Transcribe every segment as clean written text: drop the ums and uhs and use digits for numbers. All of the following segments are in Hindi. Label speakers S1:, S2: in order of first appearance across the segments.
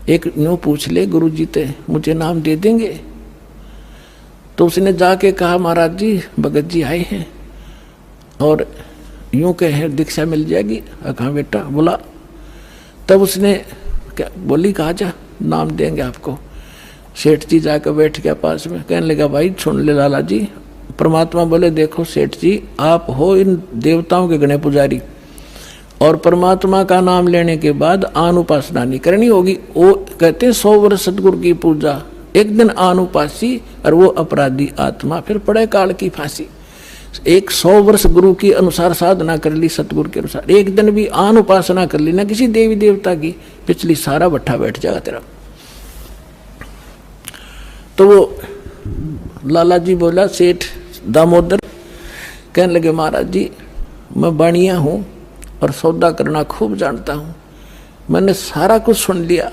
S1: एक न्यू पूछ ले गुरु जी ते मुझे नाम दे देंगे। तो उसने जाके कहा महाराज जी भगत जी आए हैं और यूं कहे दीक्षा मिल जाएगी। कहा बेटा बोला। तब उसने क्या बोली, कहा जा नाम देंगे आपको। सेठ जी जाकर बैठ गया पास में, कहने लगा भाई सुन ले लाला जी। परमात्मा बोले देखो सेठ जी आप हो इन देवताओं के गणे पुजारी और परमात्मा का नाम लेने के बाद आन उपासना नहीं करनी होगी। वो कहते हैं 100 वर्ष सतगुरु की पूजा, एक दिन आन उपासी और वो अपराधी आत्मा फिर पड़े काल की फांसी। 100 वर्ष गुरु की अनुसार साधना कर ली, सतगुरु के अनुसार एक दिन भी आन उपासना कर ली ना किसी देवी देवता की, पिछली सारा भट्ठा बैठ जाएगा तेरा। तो वो लाला जी बोला सेठ दामोदर, कहने लगे महाराज जी मैं बाणिया हूँ और सौदा करना खूब जानता हूँ, मैंने सारा कुछ सुन लिया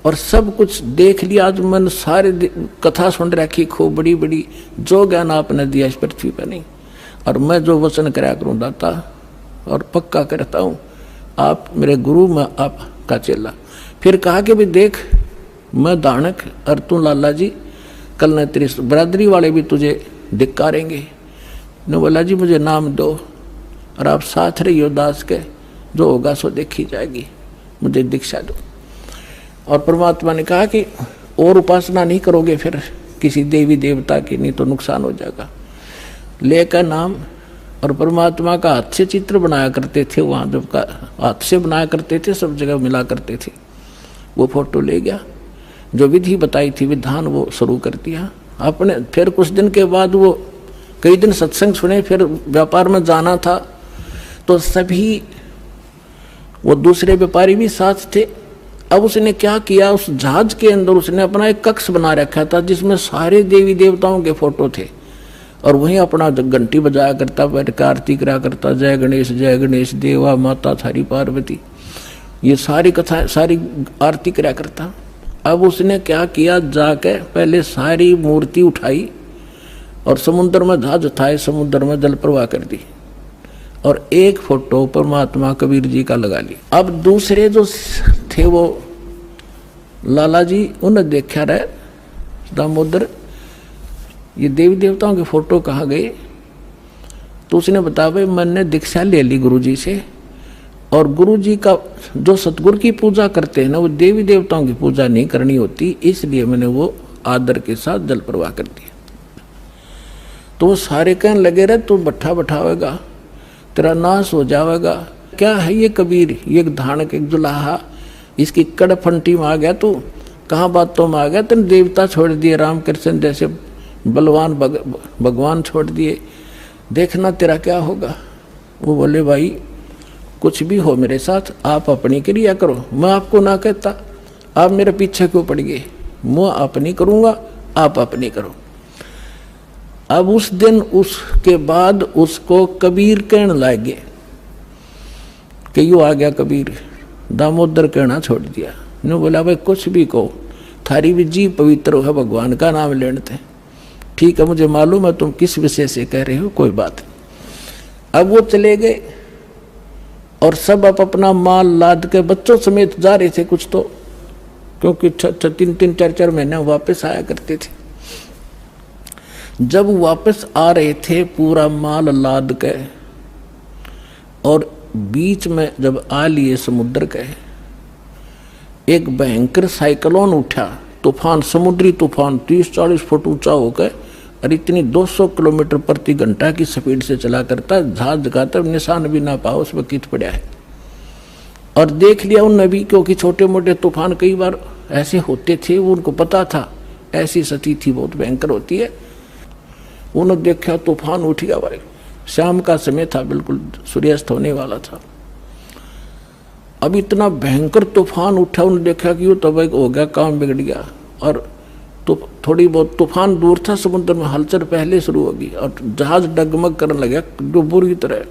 S1: और सब कुछ देख लिया। आज मैंने सारे कथा सुन रखी खूब बड़ी बड़ी, जो ज्ञान आपने दिया इस पृथ्वी पर नहीं, और मैं जो वचन कराया करूँ दाता और पक्का करता हूँ आप मेरे गुरु, मैं आपका चेला। फिर कहा कि भी देख मैं दानक और तू लाला जी, कल न तेरी बरादरी वाले भी तुझे धिक्कारेंगे। ने बोला जी मुझे नाम दो और आप साथ रहियो दास के, जो होगा सो देखी जाएगी, मुझे दीक्षा दो। और परमात्मा ने कहा कि और उपासना नहीं करोगे फिर किसी देवी देवता की, नहीं तो नुकसान हो जाएगा। लेकर नाम और परमात्मा का हाथ से चित्र बनाया करते थे, वहाँ जब का हाथ से बनाया करते थे सब जगह मिला करते थे। वो फोटो ले गया, जो विधि बताई थी विधान वो शुरू कर दिया आपने। फिर कुछ दिन के बाद वो कई दिन सत्संग सुने, फिर व्यापार में जाना था तो सभी वो दूसरे व्यापारी भी साथ थे। अब उसने क्या किया, उस जहाज के अंदर उसने अपना एक कक्ष बना रखा था जिसमें सारे देवी देवताओं के फोटो थे और वहीं अपना घंटी बजाया करता, बैठ आरती करा करता, जय गणेश देवा माता थारी पार्वती, ये सारी कथा सारी आरती करा करता। अब उसने क्या किया, जाके पहले सारी मूर्ति उठाई और समुद्र में जहाज उठाए, समुद्र में जल प्रवाह कर दी और एक फोटो परमात्मा कबीर जी का लगा ली। अब दूसरे जो थे वो लाला जी, उन्हें देखा रहे दामोदर ये देवी देवताओं के फोटो कहाँ गए। तो उसने बताया भाई मैंने दीक्षा ले ली गुरु जी से, और गुरु जी का जो सतगुरु की पूजा करते हैं ना वो देवी देवताओं की पूजा नहीं करनी होती, इसलिए मैंने वो आदर के साथ जल प्रवाह कर दिया। तो वो सारे कहने लगे रहे तू भट्ठा बैठावेगा, तेरा नाश हो जाएगा। क्या है ये कबीर, ये धानक एक जुलाहा, इसकी कड़फंटी में आ गया तू, कहाँ बातों में आ गया, तेने देवता छोड़ दिए, रामकृष्ण जैसे बलवान भगवान छोड़ दिए, देखना तेरा क्या होगा। वो बोले भाई कुछ भी हो मेरे साथ, आप अपनी क्रिया करो, मैं आपको ना कहता, आप मेरे पीछे क्यों पड़ गए, मैं अपनी करूँगा आप अपनी करो। अब उस दिन उसके बाद उसको कबीर कहने लगे कि यू आ गया कबीर, दामोदर कहना छोड़ दिया। ने बोला भाई कुछ भी कहो, थारी भी जी पवित्र है, भगवान का नाम लेने थे। ठीक है मुझे मालूम है तुम किस विषय से कह रहे हो, कोई बात नहीं। अब वो चले गए और सब अपना माल लाद के बच्चों समेत जा रहे थे कुछ तो, क्योंकि 3-3 4-4 महीने वापस आया करते थे। जब वापस आ रहे थे पूरा माल लाद के और बीच में जब आ लिए समुद्र के, एक भयंकर साइक्लोन उठा, तूफान, समुद्री तूफान 30-40 फुट ऊंचा होकर और इतनी 200 किलोमीटर प्रति घंटा की स्पीड से चला करता, जहाज का तब निशान भी ना पाओ उसमें कित पड़ा है। और देख लिया उन नबी, क्योंकि छोटे मोटे तूफान कई बार ऐसे होते थे, वो उनको पता था ऐसी स्थिति थी बहुत भयंकर होती है। उन्होंने देखा तूफान उठ गया भाई, शाम का समय था, बिल्कुल सूर्यास्त होने वाला था। अब इतना भयंकर तूफान उठा, उन्होंने देखा कि वो तब हो गया, काम बिगड़ गया। और तो थोड़ी बहुत तूफान दूर था, समुद्र में हलचल पहले शुरू होगी और जहाज डगमग करने लगा जो बुरी तरह।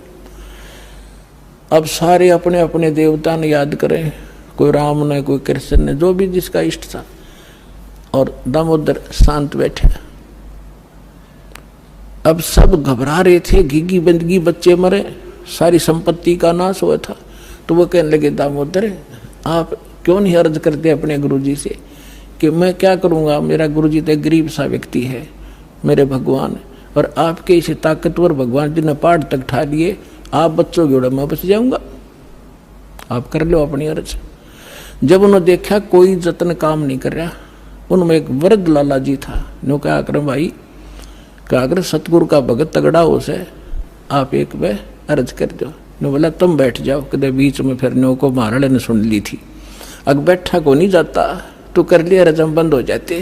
S1: अब सारे अपने अपने देवता ने याद करें, कोई राम ने, कोई कृष्ण ने, जो भी जिसका इष्ट था, और दामोदर शांत बैठे। अब सब घबरा रहे थे, घिगी बंदगी, बच्चे मरे, सारी संपत्ति का नाश हुआ था। तो वो कहने लगे दामोदर आप क्यों नहीं अर्ज करते अपने गुरुजी से कि मैं क्या करूँगा, मेरा गुरुजी तो गरीब सा व्यक्ति है, मेरे भगवान, और आपके इसे ताकतवर भगवान जी ने पहाड़ तक ठा लिए, आप बच्चों के उड़ा मैं बच जाऊँगा, आप कर लो अपनी अर्ज। जब उन्होंने देखा कोई जतन काम नहीं कर रहा, उनमें एक वृद्ध लाला जी था, नो क्या कर भाई, क्या कर सतगुरु का भगत तगड़ा हो से, आप एक वे अर्ज कर दो। ने बोला तुम बैठ जाओ, कदे बीच में फिर नो को महाराणे ने सुन ली थी, अग बैठा को नहीं जाता, तू कर लिया रजम बंद हो जाते।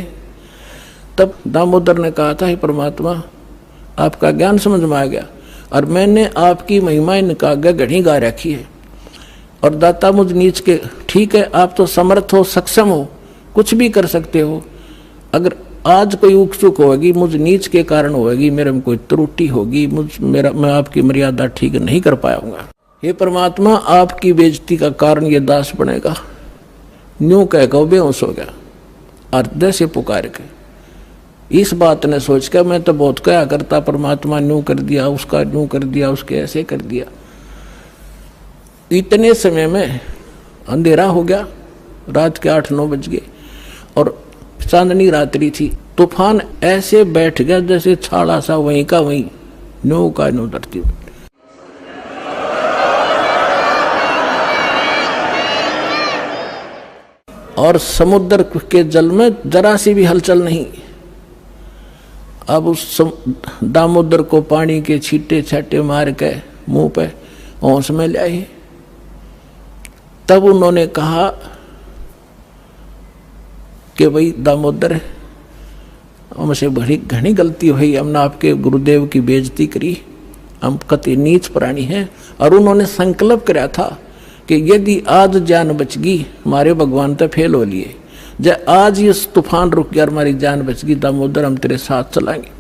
S1: तब दामोदर ने कहा था, हे परमात्मा आपका ज्ञान समझ में आ गया और मैंने आपकी महिमाएं निकाल घड़ी गा रखी है, और दाता मुझ नीच के, ठीक है आप तो समर्थ हो, सक्षम हो, कुछ भी कर सकते हो, अगर आज कोई उकचुक होगी मुझ नीच के कारण होगी, मेरे में कोई त्रुटि होगी, मैं आपकी मर्यादा ठीक नहीं कर पाऊंगा, हे परमात्मा आपकी बेइज्जती का कारण ये दास बनेगा। न्यू कह के बेहोश हो गया, हृदय से पुकार के इस बात ने सोच कर मैं तो बहुत क्या करता, परमात्मा न्यू कर दिया, उसका न्यू कर दिया, उसके ऐसे कर दिया। इतने समय में अंधेरा हो गया, रात के 8-9 बज गए और चांदनी रात्रि थी। तूफान ऐसे बैठ गया जैसे छाड़ा सा वहीं का वहीं, नो का नो धरती। और समुद्र के जल में जरा सी भी हलचल नहीं। अब उस दामोदर को पानी के छींटे छाटे मार के मुंह पे होश में ले आए। तब उन्होंने कहा कि भाई दामोदर हमसे बड़ी घनी गलती हुई, हमने आपके गुरुदेव की बेइज्जती करी, हम कति नीच प्राणी हैं। और उन्होंने संकल्प कराया था कि यदि आज जान बच गई, हमारे भगवान तो फेल हो लिए, जब आज ये तूफान रुक गया, हमारी जान बच गई, दामोदर हम तेरे साथ चलाएंगे,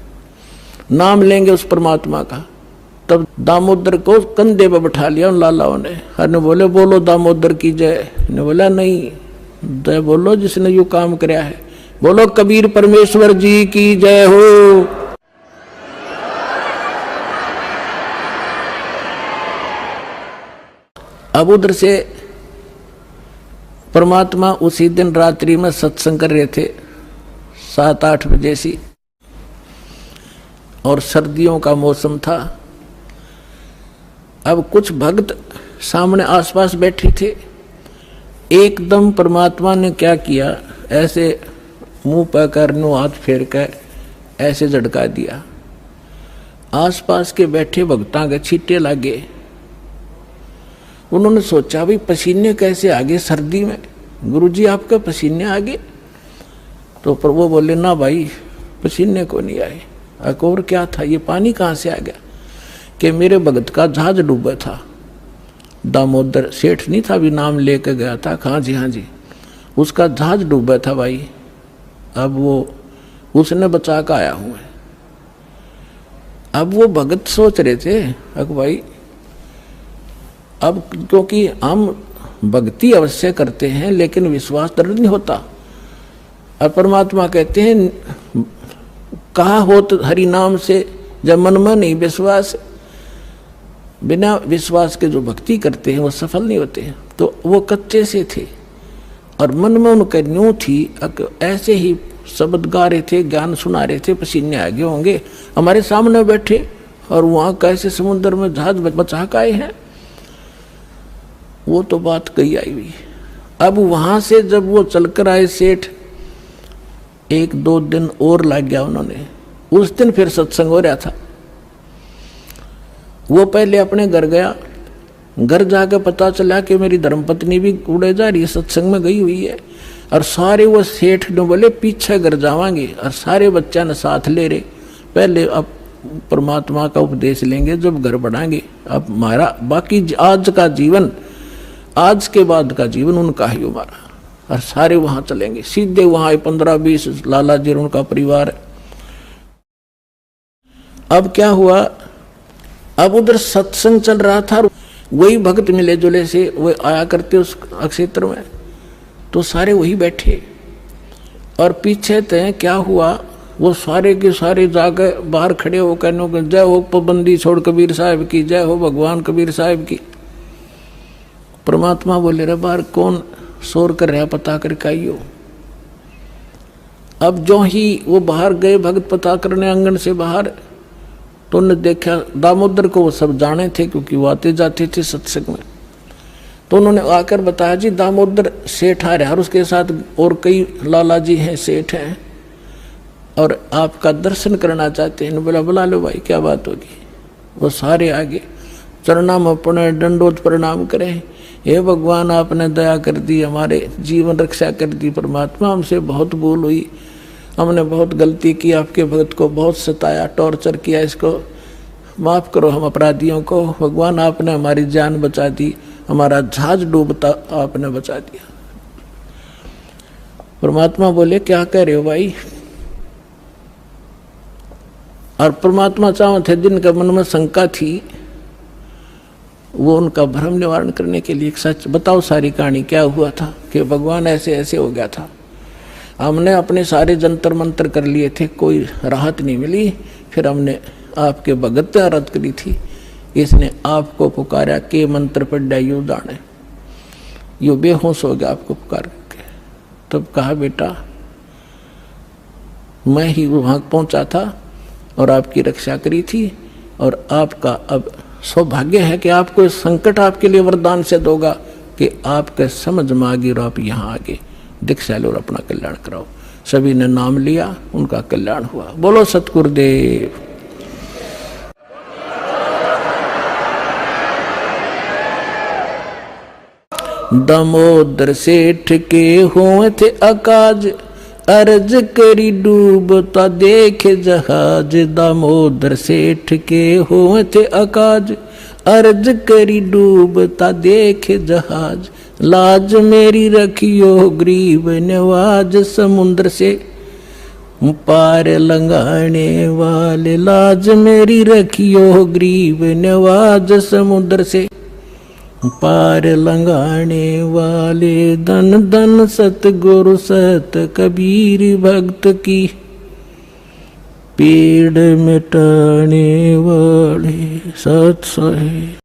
S1: नाम लेंगे उस परमात्मा का। तब दामोदर को कंधे पर बैठा लिया उन लालाओं ने, हर ने बोले बोलो दामोदर की जय। ने बोला नहीं, जय बोलो जिसने यू काम कराया है, बोलो कबीर परमेश्वर जी की जय हो। अब उधर से परमात्मा उसी दिन रात्रि में सत्संग कर रहे थे 7-8 बजे सी, और सर्दियों का मौसम था। अब कुछ भक्त सामने आसपास बैठे थे, एकदम परमात्मा ने क्या किया, ऐसे मुंह पर करनो हाथ फेर कर ऐसे झटका दिया, आसपास के बैठे भक्तां के छींटे लागे। उन्होंने सोचा भी पसीने कैसे आगे सर्दी में, गुरुजी आपके पसीने आगे? तो पर वो बोले ना भाई पसीने को नहीं आए। और क्या था, ये पानी कहाँ से आ गया? कि मेरे भगत का जहाज डूबा था, दामोदर सेठ नहीं था, भी नाम लेके गया था, हाँ जी, उसका जहाज डूबा था भाई, अब वो उसने बचा कर आया हूँ। अब वो भगत सोच रहे थे अक भाई, अब क्योंकि हम भक्ति अवश्य करते हैं लेकिन विश्वास दृढ़ नहीं होता। और परमात्मा कहते हैं कहा हो तो हरि नाम से, जब मन में नहीं विश्वास, बिना विश्वास के जो भक्ति करते हैं वो सफल नहीं होते हैं। तो वो कच्चे से थे और मन में उनका न्यू थी, ऐसे ही शब्द गा रहे थे, ज्ञान सुना रहे थे, पसीने आगे होंगे, हमारे सामने बैठे और वहाँ कैसे समुद्र में जहाज बचा के आए हैं। वो तो बात कही आई हुई। अब वहां से जब वो चलकर आए सेठ, 1-2 दिन और लग गया उन्होंने। उस दिन फिर सत्संग हो रहा था। वो पहले अपने घर गया, घर जाकर पता चला कि मेरी धर्मपत्नी भी उड़े जा रही है, सत्संग में गई हुई है। और सारे वो सेठ ने बोले पीछे घर जावांगे, और सारे बच्चा ने साथ ले रहे, पहले अब परमात्मा का उपदेश लेंगे जब घर बढ़ाएंगे। अब हमारा बाकी आज का जीवन, आज के बाद का जीवन उनका ही हमारा। और सारे वहां चलेंगे, सीधे वहां 15-20 लाला जी उनका परिवार। अब क्या हुआ, अब उधर सत्संग चल रहा था, वही भक्त मिले जुले से वो आया करते उस क्षेत्र में, तो सारे वही बैठे। और पीछे थे क्या हुआ, वो सारे के सारे जाकर बाहर खड़े होकर जय हो पाबंदी छोड़ कबीर साहब की, जय हो भगवान कबीर साहब की। परमात्मा बोले रे बाहर कौन शोर कर रहा पता करके आइयो। अब जो ही वो बाहर गए भगत पता करने आंगन से बाहर, तो उन्होंने देखा दामोदर को, वो सब जाने थे क्योंकि वो आते जाते थे सत्संग में। तो उन्होंने आकर बताया जी दामोदर सेठ आ रहा है और उसके साथ और कई लाला जी हैं, सेठ हैं, और आपका दर्शन करना चाहते हैं। बोला बुला लो भाई, क्या बात होगी। वो सारे आगे चरणाम अपने दंडोत प्रणाम करें। हे भगवान, आपने दया कर दी, हमारे जीवन रक्षा कर दी। परमात्मा, हमसे बहुत भूल हुई, हमने बहुत गलती की, आपके भक्त को बहुत सताया, टॉर्चर किया, इसको माफ़ करो हम अपराधियों को। भगवान, आपने हमारी जान बचा दी, हमारा जहाज डूबता आपने बचा दिया। परमात्मा बोले क्या कह रहे हो भाई। और परमात्मा चाहते थे जिनका मन में शंका थी, वो उनका भ्रम निवारण करने के लिए एक सच बताओ, सारी कहानी क्या हुआ था कि भगवान ऐसे ऐसे हो गया था। हमने अपने सारे जंतर मंत्र कर लिए थे, कोई राहत नहीं मिली। फिर हमने आपके भगत आराध करी थी, इसने आपको पुकारा के मंत्र पर डायू दाने, यो बेहोश हो गया आपको पुकार के। तब कहा बेटा मैं ही वहां पहुंचा था और आपकी रक्षा करी थी, और आपका अब सौभाग्य है कि आपको इस संकट आपके लिए वरदान से दोगा कि आपके समझ में आ गई और आप यहाँ आगे दीक्षा लो और अपना कल्याण कराओ। सभी ने नाम लिया, उनका कल्याण हुआ। बोलो सतगुरुदेव। दामोदर सेठ के हुए थे अकाज, अर्ज करी डूबता देखे जहाज। दामोदर सेठ के हुए थे अकाज, अर्ज करी डूबता देखे जहाज। लाज मेरी रखियो गरीब नवाज, समुद्र से पार लंघाने वाले। लाज मेरी रखियो गरीब नवाज, समुद्र से पार लंघाने वाले। धन धन सतगुरु सत कबीर भक्त की, पीड़ मिटाने वाले। सत सहे।